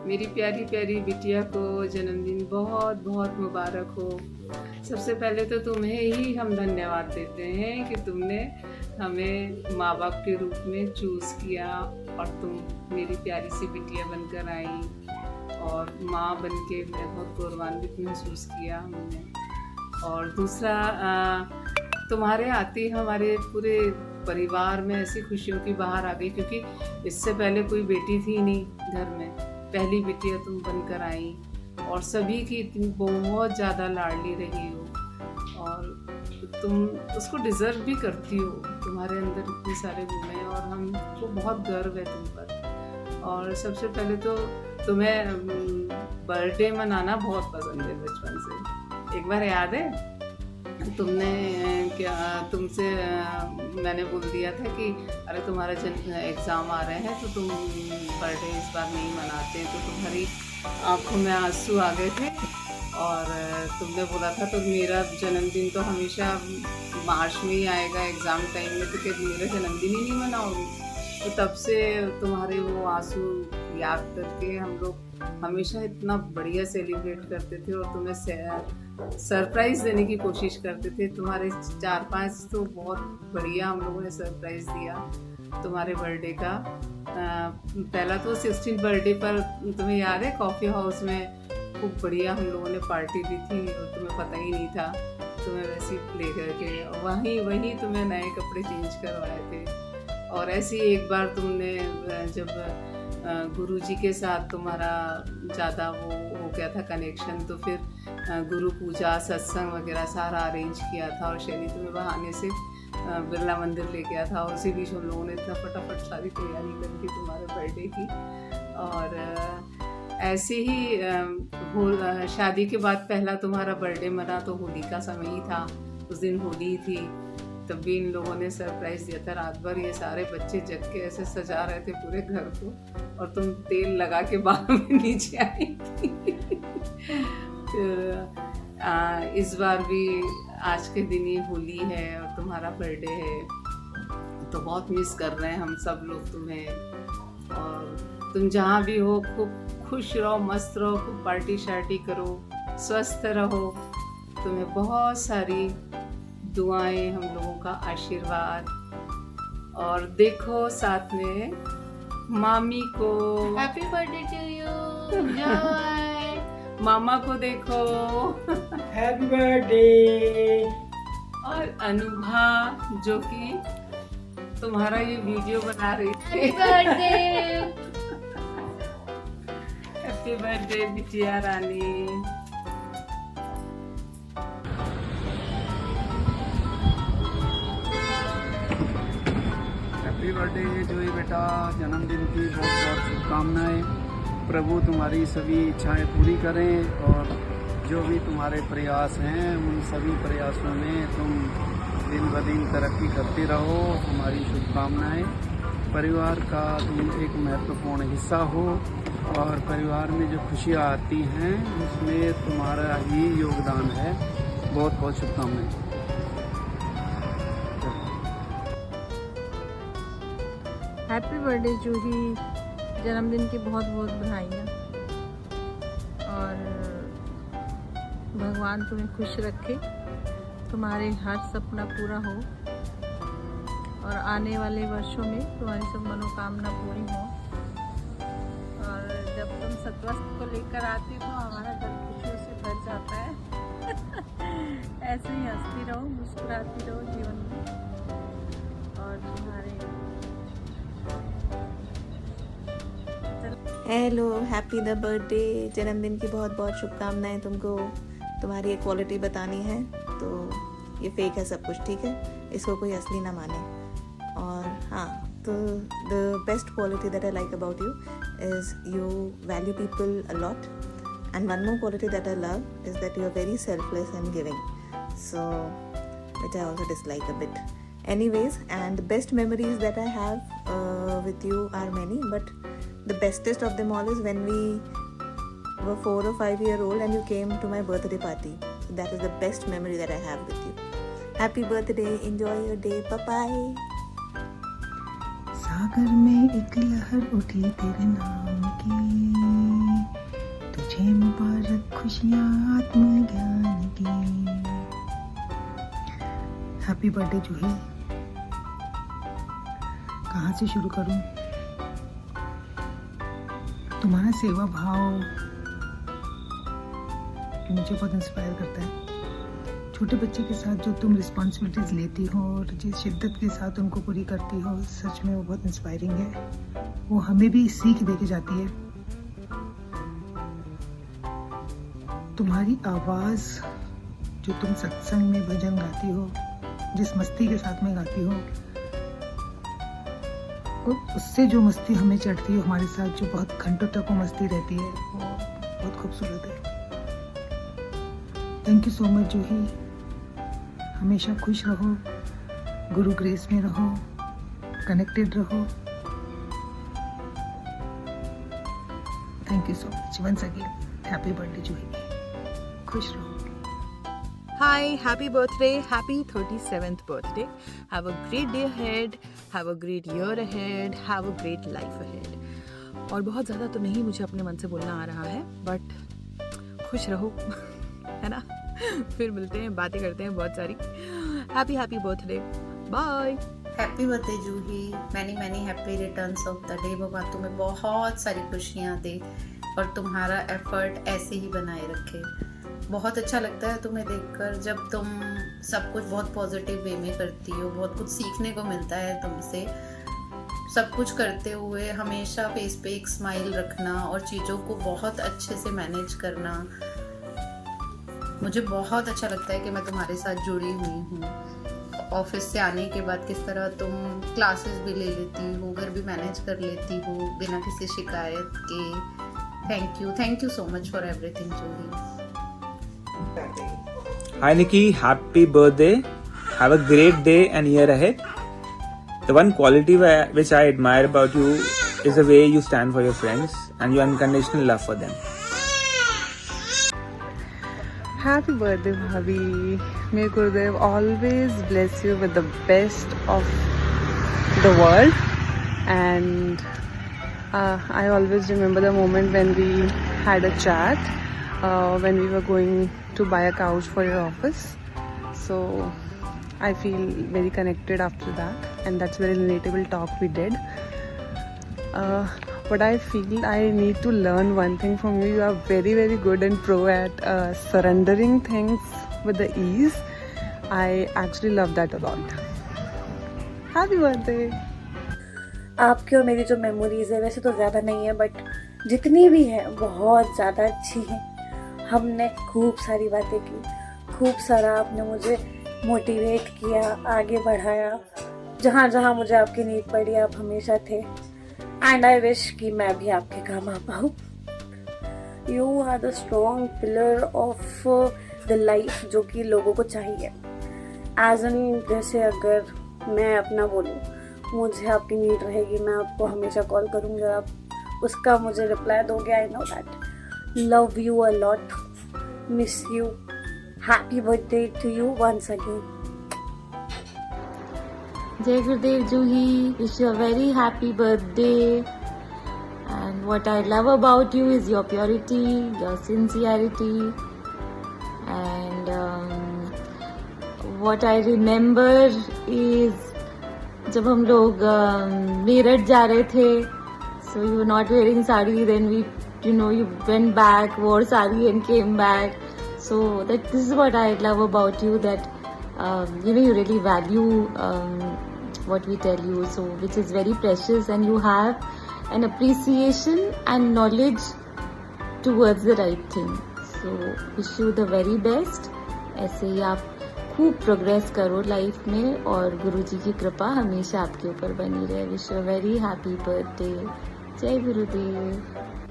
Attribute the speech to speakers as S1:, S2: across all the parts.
S1: मेरी प्यारी प्यारी बिटिया को जन्मदिन बहुत बहुत मुबारक हो। सबसे पहले तो तुम्हें ही हम धन्यवाद देते हैं कि तुमने हमें माँ बाप के रूप में चूज़ किया और तुम मेरी प्यारी सी बिटिया बनकर आई और माँ बन के मैं बहुत गौरवान्वित महसूस किया हमने। और दूसरा तुम्हारे आते ही हमारे पूरे परिवार में ऐसी खुशियों की बहार आ गई, क्योंकि इससे पहले कोई बेटी थी नहीं घर में, पहली बिटिया तुम बनकर आई और सभी की इतनी बहुत ज़्यादा लाडली रही हो और तुम उसको डिज़र्व भी करती हो। तुम्हारे अंदर इतने सारे गुण हैं और हमको बहुत गर्व है तुम पर। और सबसे पहले तो तुम्हें बर्थडे मनाना बहुत पसंद है बचपन से। एक बार याद है तुमने क्या तुमसे मैंने बोल दिया था कि अरे तुम्हारा एग्ज़ाम आ रहे हैं तो तुम बर्थडे इस बार नहीं मनाते, तो तुम्हारी आंखों में आंसू आ गए थे और तुमने बोला था तो मेरा जन्मदिन तो हमेशा मार्च में ही आएगा एग्ज़ाम टाइम में, तो क्या मेरा जन्मदिन ही नहीं मनाओगी। तो तब से तुम्हारे वो आंसू याद करके हम लोग हमेशा इतना बढ़िया सेलिब्रेट करते थे और तुम्हें सरप्राइज़ देने की कोशिश करते थे। तुम्हारे 4-5 तो बहुत बढ़िया हम लोगों ने सरप्राइज़ दिया तुम्हारे बर्थडे का। पहला तो 16 बर्थडे पर तुम्हें याद है कॉफ़ी हाउस में खूब बढ़िया हम लोगों ने पार्टी दी थी और तुम्हें पता ही नहीं था, तुम्हें वैसे ही ले करके वहीं तुम्हें नए कपड़े चेंज करवाए थे। और ऐसी एक बार तुमने जब गुरुजी के साथ तुम्हारा ज़्यादा वो हो गया था कनेक्शन, तो फिर गुरु पूजा सत्संग वगैरह सारा अरेंज किया था और शैली तुम्हें बहाने से बिरला मंदिर ले गया था और उसी बीच हम लोगों ने इतना फटाफट सारी तैयारी कर दी तुम्हारे बर्थडे की। और ऐसे ही शादी के बाद पहला तुम्हारा बर्थडे मना तो होली का समय ही था, उस दिन होली थी, तब भी इन लोगों ने सरप्राइज़ दिया था। रात भर ये सारे बच्चे जग के ऐसे सजा रहे थे पूरे घर को और तुम तेल लगा के बालों में नीचे आई थी। फिर इस बार भी आज के दिन ही होली है और तुम्हारा बर्थडे है, तो बहुत मिस कर रहे हैं हम सब लोग तुम्हें। और तुम जहाँ भी हो खूब खुश रहो, मस्त रहो, खूब पार्टी शार्टी करो, स्वस्थ रहो। तुम्हें बहुत सारी दुआएं, हम लोगों का आशीर्वाद। और देखो साथ में मामी को
S2: happy birthday to you Joy.
S1: मामा को देखो
S3: हैप्पी बर्थडे।
S1: और अनुभा जो कि तुम्हारा ये वीडियो बना रही थी।
S2: Happy birthday.
S1: हैप्पी बर्थडे बिटिया रानी।
S3: हैप्पी बर्थडे जोई बेटा, जन्मदिन की बहुत बहुत शुभकामनाएं। प्रभु तुम्हारी सभी इच्छाएं पूरी करें और जो भी तुम्हारे प्रयास हैं उन सभी प्रयासों में तुम दिन ब दिन तरक्की करते रहो। हमारी शुभकामनाएं। परिवार का तुम एक महत्वपूर्ण हिस्सा हो और परिवार में जो खुशियाँ आती हैं उसमें तुम्हारा ही योगदान है। बहुत बहुत शुभकामनाएं।
S2: हैप्पी बर्थडे जूही, जन्मदिन की बहुत बहुत बधाइयाँ और भगवान तुम्हें खुश रखे, तुम्हारे हर सपना पूरा हो और आने वाले वर्षों में तुम्हारी सब मनोकामना पूरी हो। और जब तुम सत्वस्थ को लेकर आती हो तो हमारा दिल खुशियों से भर जाता है। ऐसे ही हंसती रहो, मुस्कुराती रहो जीवन में। और तुम्हारे
S4: हेलो, हैप्पी द बर्थडे। जन्मदिन की बहुत बहुत शुभकामनाएं तुमको। तुम्हारी एक क्वालिटी बतानी है तो ये फेक है सब कुछ, ठीक है? इसको कोई असली ना माने। और हाँ, तो the best quality that I like about you is you value people a lot, and one more quality that I love is that you are very selfless and giving, so which I also dislike a bit. Anyways, and the best memories that I have with you are many, but the bestest of them all is when we were 4 or 5 years old and you came to my birthday party. So that is the best memory that I have with you. Happy birthday, enjoy your day, bye bye.
S5: सागर में एक लहर उठी तेरे नाम की, तुझे मुबारक खुशियाँ आत्मज्ञान की। हैप्पी बर्थडे जूही। कहाँ से शुरू करूँ? तुम्हारा सेवा भाव मुझे बहुत इंस्पायर करता है। छोटे बच्चे के साथ जो तुम रिस्पॉन्सिबिलिटीज लेती हो और जिस शिद्दत के साथ उनको पूरी करती हो, सच में वो बहुत इंस्पायरिंग है। वो हमें भी सीख दे के जाती है। तुम्हारी आवाज़ जो तुम सत्संग में भजन गाती हो, जिस मस्ती के साथ में गाती हो, और उससे जो मस्ती हमें चढ़ती है हमारे साथ, जो बहुत घंटों तक वो मस्ती रहती है, वो बहुत खूबसूरत है। Thank you so much Juhi. हमेशा खुश रहो, गुरु ग्रेस में रहो, कनेक्टेड रहो। Thank you so much once again. Happy birthday Juhi. खुश रहो।
S2: Hi, happy birthday, happy 37th birthday. Have a great day ahead, have a great year ahead, have a great life ahead. और बहुत ज़्यादा तो नहीं मुझे अपने मन से बोलना आ रहा है, बट खुश रहो है ना। फिर मिलते हैं, बातें करते हैं बहुत सारी। Happy birthday, bye.
S6: Happy birthday Juhi. Many happy returns of the day. भगवान तुम्हें बहुत सारी खुशियाँ दे और तुम्हारा एफर्ट ऐसे ही बनाए रखे। बहुत अच्छा लगता है तुम्हें देखकर, जब तुम सब कुछ बहुत पॉजिटिव वे में करती हो। बहुत कुछ सीखने को मिलता है तुमसे। सब कुछ करते हुए हमेशा फेस पे एक स्माइल रखना और चीज़ों को बहुत अच्छे से मैनेज करना। मुझे बहुत अच्छा लगता है कि मैं तुम्हारे साथ जुड़ी हुई हूँ। ऑफिस से आने के बाद किस तरह तुम क्लासेस भी ले लेती हो, घर भी मैनेज कर लेती हो बिना किसी शिकायत के। Thank you so much for everything Juhi.
S7: Hi Nikki, happy birthday. Have a great day and year ahead. The one quality which I admire about you is the way you stand for your friends and your unconditional love for them.
S8: Happy birthday bhabhi. May Gurudev always bless you with the best of the world. And I always remember the moment when we had a chat when we were going to buy a couch for your office. So I feel very connected after that, and that's very relatable talk we did. But I feel I need to learn one thing from you. You are very good and pro at surrendering things with the ease. I actually love that a lot. Happy birthday.
S9: आपकी और मेरी जो memories है वैसे तो ज़्यादा नहीं है, बट जितनी भी है बहुत ज़्यादा अच्छी है। हमने खूब सारी बातें की, खूब सारा आपने मुझे मोटिवेट किया, आगे बढ़ाया। जहाँ जहाँ मुझे आपकी नीड पड़ी आप हमेशा थे। एंड आई विश कि मैं भी आपके काम आ पाऊँ। You are the strong pillar of the life जो कि लोगों को चाहिए। एज एन जैसे अगर मैं अपना बोलूँ, मुझे आपकी नीड रहेगी, मैं आपको हमेशा कॉल करूँगी और आप उसका मुझे रिप्लाई दोगे। I know that. Love you a lot, miss you. Happy birthday to you once again.
S10: Jai Gurudev Juhi, wish you a very happy birthday. And what I love about you is your purity, your sincerity, and what I remember is जब हम लोग मेरठ जा रहे थे, so you were not wearing sari, then you went back, wore sari and came back. So this is what I love about you, that you really value what we tell you, so which is very precious, and you have an appreciation and knowledge towards the right thing. So wish you the very best. ऐसे ही आप खूब progress करो life में और गुरुजी की कृपा हमेशा आपके ऊपर बनी रहे। Wish you very happy birthday. जय गुरुदेव।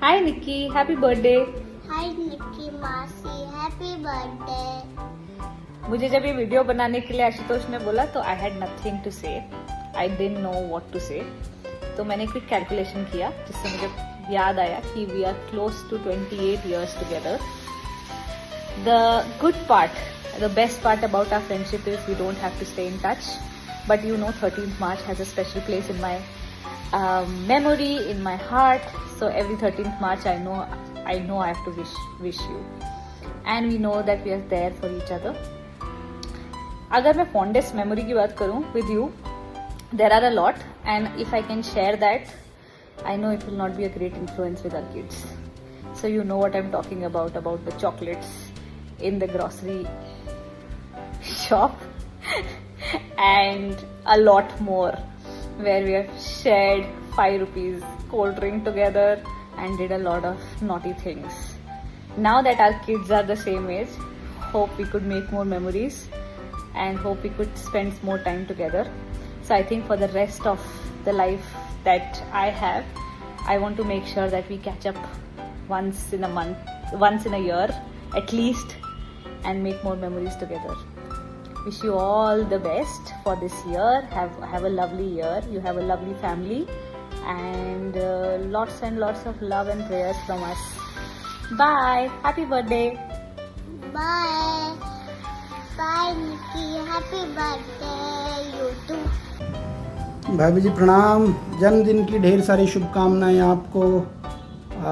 S11: हाय निक्की, हैप्पी बर्थडे।
S12: हाय निक्की मासी, हैप्पी बर्थडे।
S11: मुझे जब ये वीडियो बनाने के लिए आशुतोष ने बोला तो I had nothing to say, I didn't know what to say. तो मैंने क्विक कैलकुलेशन किया जिससे मुझे याद आया कि we are close to 28 years together. The good part, the best part about our friendship is we don't have to stay in touch, but 13th March has a special place in my memory, in my heart. So every 13th March I know I know I have to wish you, and we know that we are there for each other. अगर मैं fondest memory की बात करूँ with you, there are a lot, and if I can share that, I know it will not be a great influence with our kids. So you know what I'm talking about the chocolates in the grocery shop and a lot more, where we have shared 5 rupees cold drink together and did a lot of naughty things. Now that our kids are the same age, hope we could make more memories and hope we could spend more time together. So I think for the rest of the life that I have, I want to make sure that we catch up once in a month, once in a year at least, and make more memories together. Wish you all the best for this year. Have a lovely year. You have a lovely family, and lots and lots of love and prayers from us. Bye. Happy birthday.
S12: Bye. Bye, Nikki. Happy birthday. You too.
S13: भाभी जी प्रणाम। जन्मदिन की ढेर सारी शुभकामनाएं आपको।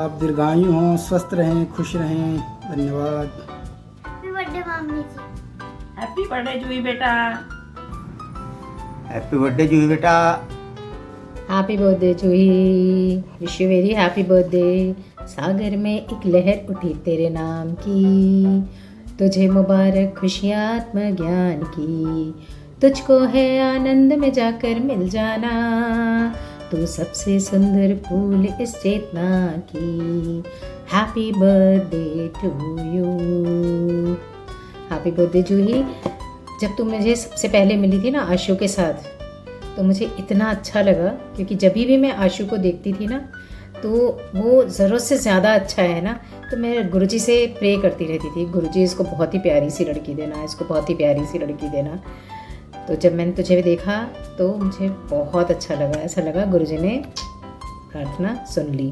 S13: आप दीर्घायु हों, स्वस्थ रहें, खुश रहें। धन्यवाद।
S12: Happy birthday mummy ji.
S2: Happy birthday Juhi बेटा।
S3: हैप्पी बर्थडे जूही बेटा।
S14: Happy birthday Juhi, wish you very happy birthday. सागर में एक लहर उठी तेरे नाम की, तुझे मुबारक खुशियाँ आत्म ज्ञान की। तुझको है आनंद में जाकर मिल जाना, तू सबसे सुंदर फूल इस चेतना की। Happy birthday to you. Happy birthday Juhi. जब तुम मुझे सबसे पहले मिली थी ना आशु के साथ, तो मुझे इतना अच्छा लगा, क्योंकि जब भी मैं आशु को देखती थी ना, तो वो ज़रूरत से ज़्यादा अच्छा है ना, तो मैं गुरुजी से प्रे करती रहती थी, गुरुजी इसको बहुत ही प्यारी सी लड़की देना, इसको बहुत ही प्यारी सी लड़की देना। तो जब मैंने तुझे भी देखा तो मुझे बहुत अच्छा लगा, ऐसा लगा गुरुजी ने प्रार्थना सुन ली।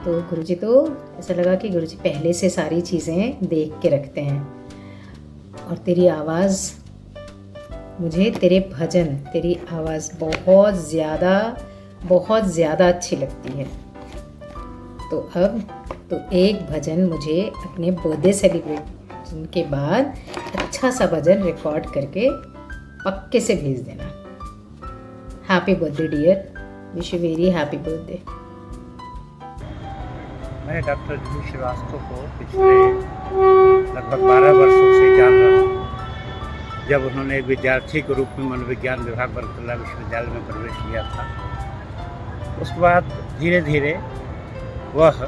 S14: तो गुरुजी तो ऐसा लगा कि गुरुजी पहले से सारी चीज़ें देख के रखते हैं। और तेरी आवाज़, मुझे तेरे भजन, तेरी आवाज़ बहुत ज़्यादा अच्छी लगती है। तो अब तो एक भजन मुझे अपने बर्थडे सेलिब्रेशन के बाद अच्छा सा भजन रिकॉर्ड करके पक्के से भेज देना। Happy birthday dear, wish you very happy birthday.
S15: मैं डॉक्टर जूही श्रीवास्तव को पिछले लगभग 12 वर्षों से जान रहा हूँ। जब उन्होंने एक विद्यार्थी के रूप में मनोविज्ञान विभाग बरकतुल्लाह विश्वविद्यालय में प्रवेश किया था, उसके बाद धीरे धीरे वह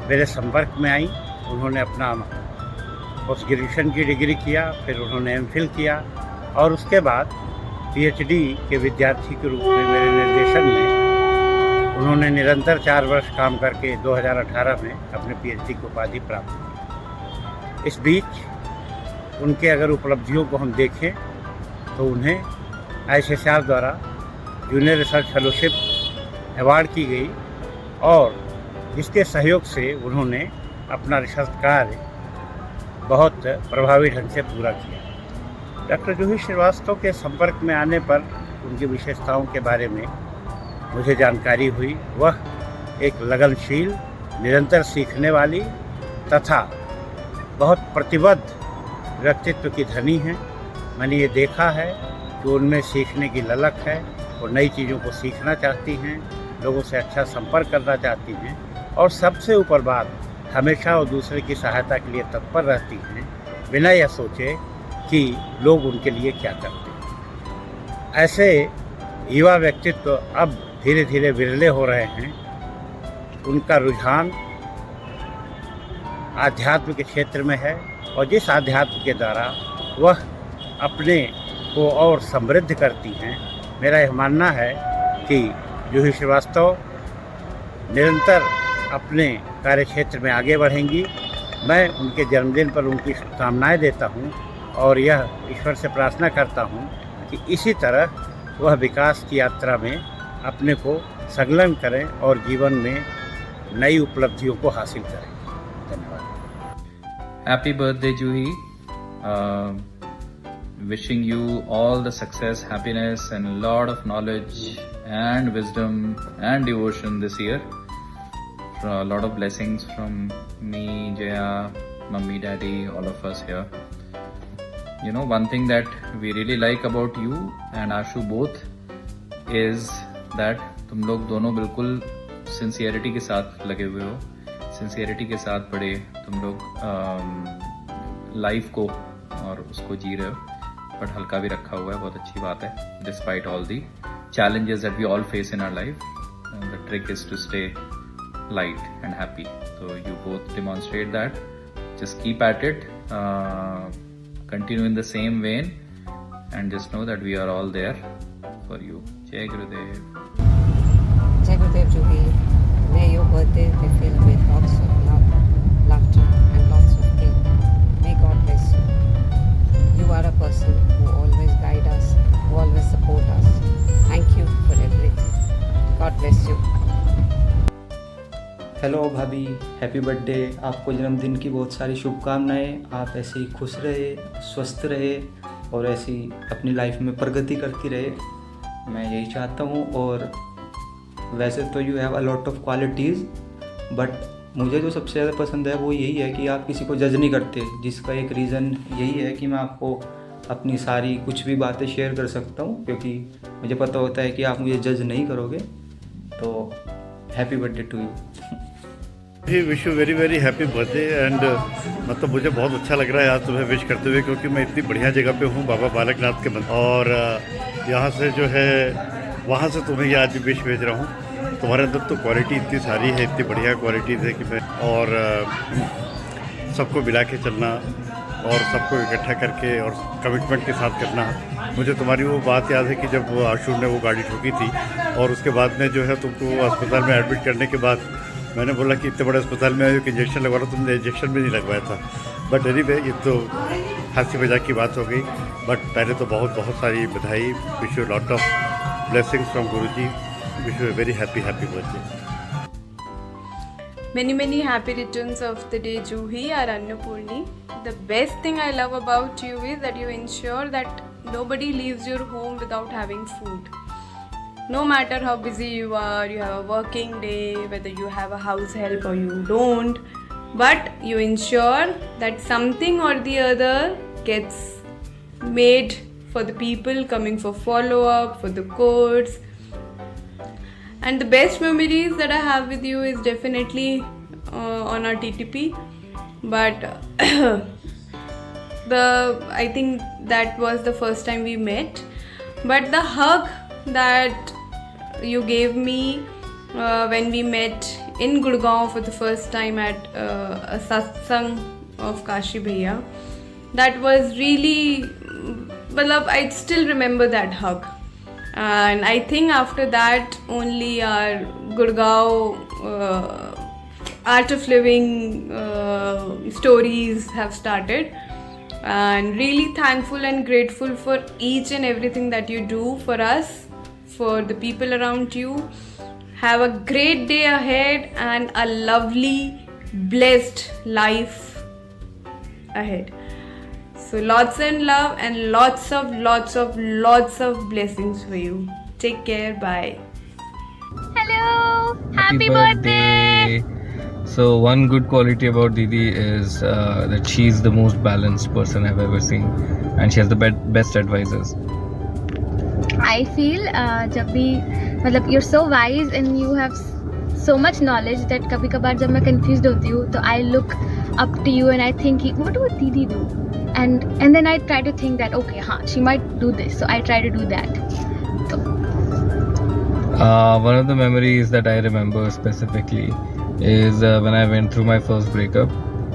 S15: मेरे संपर्क में आई। उन्होंने अपना पोस्ट ग्रेजुएशन की डिग्री किया, फिर उन्होंने एमफिल किया, और उसके बाद पीएचडी के विद्यार्थी के रूप में मेरे निर्देशन में उन्होंने निरंतर 4 वर्ष काम करके 2018 में अपने पीएचडी की उपाधि प्राप्त की। इस बीच उनके अगर उपलब्धियों को हम देखें तो उन्हें ICSR द्वारा जूनियर रिसर्च फेलोशिप अवार्ड की गई, और इसके सहयोग से उन्होंने अपना रिसर्च कार्य बहुत प्रभावी ढंग से पूरा किया। डॉक्टर जूही श्रीवास्तव के संपर्क में आने पर उनकी विशेषताओं के बारे में मुझे जानकारी हुई। वह एक लगनशील, निरंतर सीखने वाली तथा बहुत प्रतिबद्ध व्यक्तित्व की धनी हैं। मैंने ये देखा है कि उनमें सीखने की ललक है, वो नई चीज़ों को सीखना चाहती हैं, लोगों से अच्छा संपर्क करना चाहती हैं, और सबसे ऊपर बात, हमेशा वो दूसरे की सहायता के लिए तत्पर रहती हैं, बिना यह सोचे कि लोग उनके लिए क्या करते हैं। ऐसे युवा व्यक्तित्व अब धीरे धीरे विरले हो रहे हैं। उनका रुझान आध्यात्म के क्षेत्र में है, और जिस आध्यात्म के द्वारा वह अपने को और समृद्ध करती हैं, मेरा यह मानना है कि जूही श्रीवास्तव निरंतर अपने कार्य क्षेत्र में आगे बढ़ेंगी। मैं उनके जन्मदिन पर उनकी शुभकामनाएं देता हूं, और यह ईश्वर से प्रार्थना करता हूं कि इसी तरह वह विकास की यात्रा में अपने को संलग्न करें और जीवन में नई उपलब्धियों को हासिल करें। धन्यवाद।
S16: Happy birthday Juhi. Wishing you all the success, happiness and a lot of knowledge and wisdom and devotion this year. a lot of blessings from me, Jaya, Mummy, Daddy, all of us here. You know, one thing that we really like about you and Ashu both is that तुम लोग दोनों बिल्कुल sincerity के साथ लगे हुए हो, sincerity के साथ बड़े तुम लोग लाइफ को और उसको जी रहे हो, बट हल्का भी रखा हुआ है, बहुत अच्छी बात है. Despite all the challenges that we all face in our life, the trick is to stay light and happy. So you both demonstrate that. Just keep at it, continue in the same vein, and just know that we are all there for you. Jai Gurudev.
S17: Jai Gurudev Juhi. May your birthday be filled with lots of love, laughter and lots of play. May God bless you. You are a person who always guide us, who always support us. Thank you for everything. God bless you.
S18: Hello भाभी, happy birthday. आपको जन्मदिन की बहुत सारी शुभकामनाएं. आप ऐसे ही खुश रहे, स्वस्थ रहे और ऐसी अपनी लाइफ में प्रगति करती रहे, मैं यही चाहता हूँ. और वैसे तो you have a lot of qualities, but मुझे जो सबसे ज़्यादा पसंद है वो यही है कि आप किसी को जज नहीं करते, जिसका एक रीज़न यही है कि मैं आपको अपनी सारी कुछ भी बातें शेयर कर सकता हूँ, क्योंकि मुझे पता होता है कि आप मुझे जज नहीं करोगे. तो happy birthday to you.
S19: Wish you very very happy birthday. And मतलब मुझे बहुत अच्छा लग रहा है आज तुम्हें विश करते हुए, क्योंकि मैं इतनी बढ़िया जगह पे हूँ, बाबा बालकनाथ के मंदिर, और यहाँ से जो है वहाँ से तुम्हें ये आज विश भेज रहा हूँ. तुम्हारे अंदर तो क्वालिटी इतनी सारी है, इतनी बढ़िया क्वालिटीज़ है कि मैं, और सबको मिला के चलना और सबको इकट्ठा करके और कमिटमेंट के साथ करना. मुझे तुम्हारी वो बात याद है कि जब आशु ने वो गाड़ी ठोकी थी और उसके बाद में जो है तुमको अस्पताल में एडमिट करने के बाद मैंने बोला कि इतने बड़े अस्पताल में आए कि इंजेक्शन लगवा रहा, तुमने इंजेक्शन भी नहीं लगवाया था. बट एनीवे, ये तो हंसी मजाक की बात हो गई. बट पहले तो बहुत बहुत सारी बधाई. Wish you lot of blessings from Guruji. Wish you very happy birthday.
S20: Many happy returns of the day, Juhi or Annapurni. The best thing I love about you is that you ensure that nobody leaves your home without having food. No matter how busy you are, you have a working day, whether you have a house help or you don't, but you ensure that something or the other gets made for the people coming for follow-up, for the course. And the best memories that I have with you is definitely on our TTP, but I think that was the first time we met. But the hug that you gave me when we met in Gurgaon for the first time at a satsang of Kashi Bhaiya, that was really, I still remember that hug. And I think after that only our Gurgaon art of living stories have started. And really thankful and grateful for each and everything that you do for us, for the people around you. Have a great day ahead and a lovely, blessed life ahead. So lots and love and lots of blessings for you. Take care. Bye.
S12: Hello. Happy birthday.
S21: So one good quality about Didi is that she's the most balanced person I've ever seen, and she has the best advisors.
S12: I feel जब भी you're so wise and you have so much knowledge that कभी कभार जब मैं confused होती हूँ तो I look up to you and I think what would Didi do? And then I try to think that okay, she might do this, so I try to do that.
S21: One of the memories that I remember specifically is when I went through my first breakup.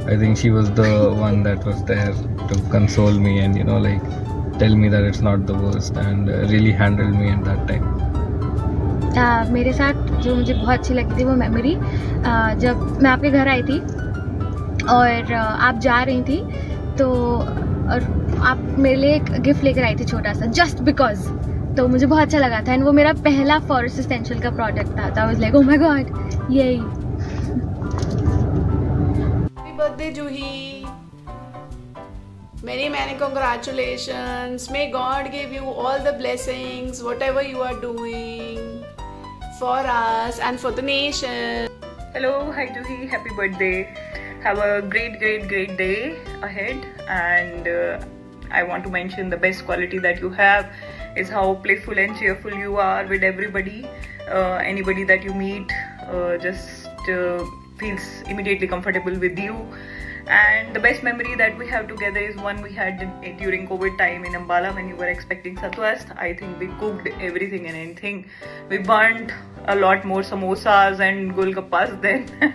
S21: I think she was the one that was there to console me and tell me that it's not the worst, and really handled me at that time.
S12: मेरे साथ जो मुझे बहुत अच्छी लगती थी वो memory जब मैं आपके घर आई थी और आप जा रही थी तो और आप मेरे लिए एक गिफ्ट लेकर आई थी छोटा सा, जस्ट बिकॉज. तो मुझे बहुत अच्छा लगा था एंड वो मेरा पहला फॉरेस्ट एसेंशियल का प्रोडक्ट था. तो I was like oh my God, यही.
S20: Happy birthday Juhi. many congratulations. May God give you all the blessings, whatever you are doing for us and for the nation.
S11: Hello, hi Juhi, happy birthday. Have a great day ahead, and I want to mention the best quality that you have is how playful and cheerful you are with everybody. Anybody that you meet just feels immediately comfortable with you. And the best memory that we have together is one we had during COVID time in Ambala when you were expecting Satvast. I think we cooked everything and anything. We burnt a lot more samosas and golgappas then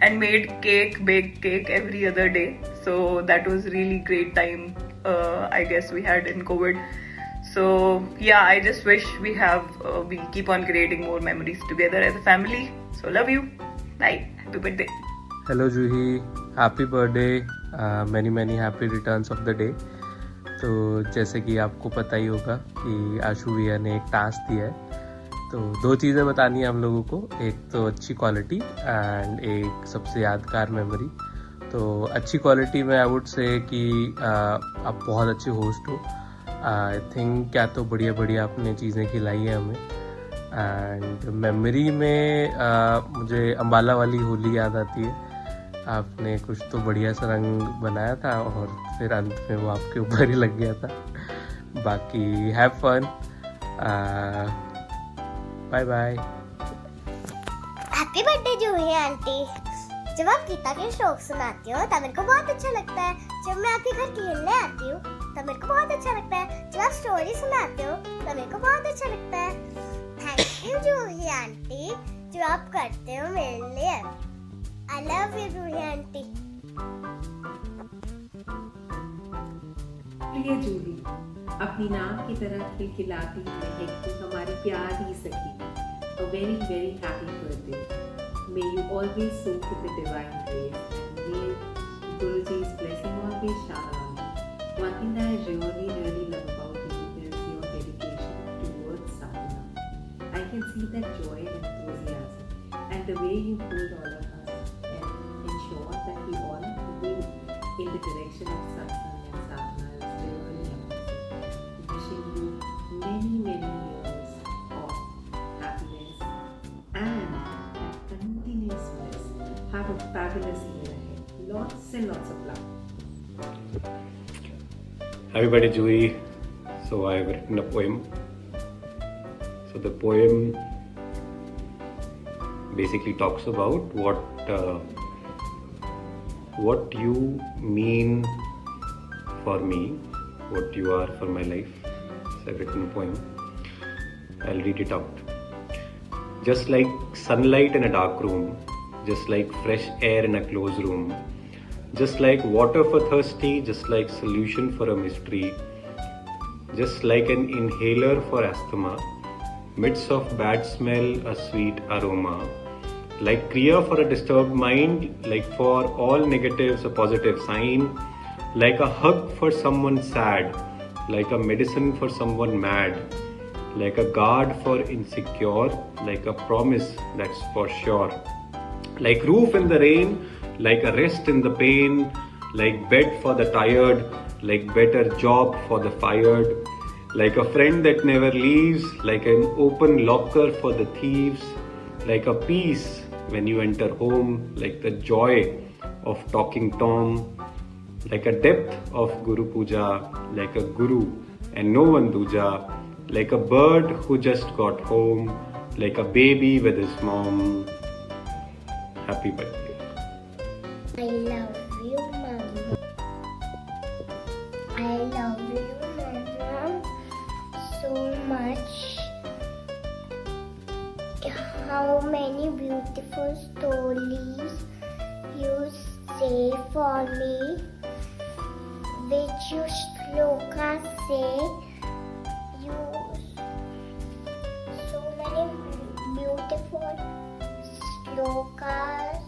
S11: and made baked cake every other day. So that was really great time I guess we had in COVID. So yeah, I just wish we keep on creating more memories together as a family. So love you. Bye. Happy birthday.
S21: Hello Juhi, happy birthday, many happy returns of the day. तो जैसे कि आपको पता ही होगा कि आशु भैया ने एक टास्क दिया है, तो 2 चीज़ें बतानी है हम लोगों को, एक तो अच्छी क्वालिटी एंड एक सबसे यादगार मेमोरी। तो अच्छी क्वालिटी में आई वुड से कि आप बहुत अच्छे होस्ट हो। आई थिंक क्या तो बढ़िया आपने चीज़ें खिलाई हैं हमें। एंड मेमोरी में मुझे अम्बाला वाली होली याद आती है। आपने कुछ तो बढ़िया सा रंग बनाया था और फिर अंत में वो आपके ऊपर ही लग गया था। बाकी have fun, bye bye.
S1: Happy birthday Juhi aunty. जब आप गीता के श्लोक सुनाती हो तब मेरे को बहुत अच्छा लगता है। जब मैं आपके घर खेलने आती हूँ तब मेरे को बहुत अच्छा लगता है। जब आप स्टोरी सुनाते हो तब मेरे को बहुत अच्छा लगता है। थैंक यू जूही आंटी जो आप करते हो मेरे लिए। I love you Juhi aunty.
S22: प्रिय जूही, अपनी नाम की तरह खिलखिलाती है तू हमारी प्यारी सखी। A very happy birthday. May you always soak in the divine grace and may Guruji's blessing always shower on you. One thing that I really love about you is your dedication towards sadhana. I can see that joy and enthusiasm and the way you hold all of us and ensure that we all move in the direction of satsang and sadhana is really amazing. Wishing you many years of happiness and continuous bliss. Have a fabulous year ahead. Lots and lots of love.
S23: Happy birthday, Juhi. So I've written a poem. So the poem basically talks about what you mean for me, what you are for my life. So I've written a poem. I'll read it out. Just like sunlight in a dark room, just like fresh air in a closed room, just like water for thirsty, just like solution for a mystery, just like an inhaler for asthma, midst of bad smell a sweet aroma, like kriya for a disturbed mind, like for all negatives a positive sign, like a hug for someone sad, like a medicine for someone mad, like a guard for insecure, like a promise that's for sure, like roof in the rain, like a rest in the pain, like bed for the tired, like better job for the fired, like a friend that never leaves, like an open locker for the thieves, like a peace when you enter home, like the joy of talking Tom, like a depth of Guru Puja, like a guru and no one duja, like a bird who just got home, like a baby with his mom. Happy birthday.
S1: I love you, Mama. I love you, Mama, so much. How many beautiful stories you say for me, which you shlokas say. You so many beautiful shlokas.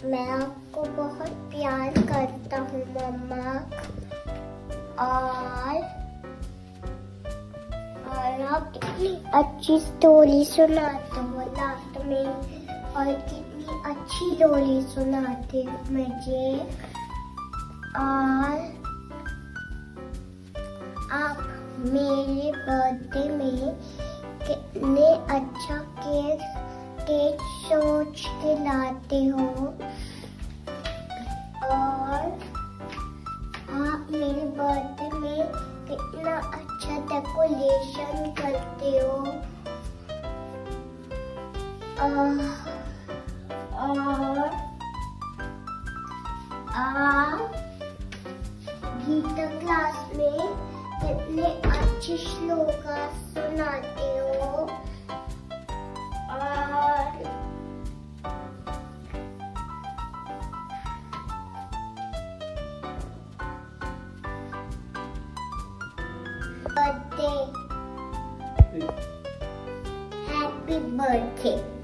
S1: मैं आपको बहुत प्यार करता हूँ मम्मा, और आप कितनी अच्छी स्टोरी सुनाते हो लास्ट में, और कितनी अच्छी स्टोरी सुनाते हो मुझे, और आप मेरे बर्थडे में कितने अच्छा केक सोच के लाते हो और आप मेरे बर्थडे में कितना अच्छा डेकोरेशन करते हो और आप गीता क्लास में कितने अच्छे श्लोक सुनाते हो और बर्थडे हैप्पी बर्थडे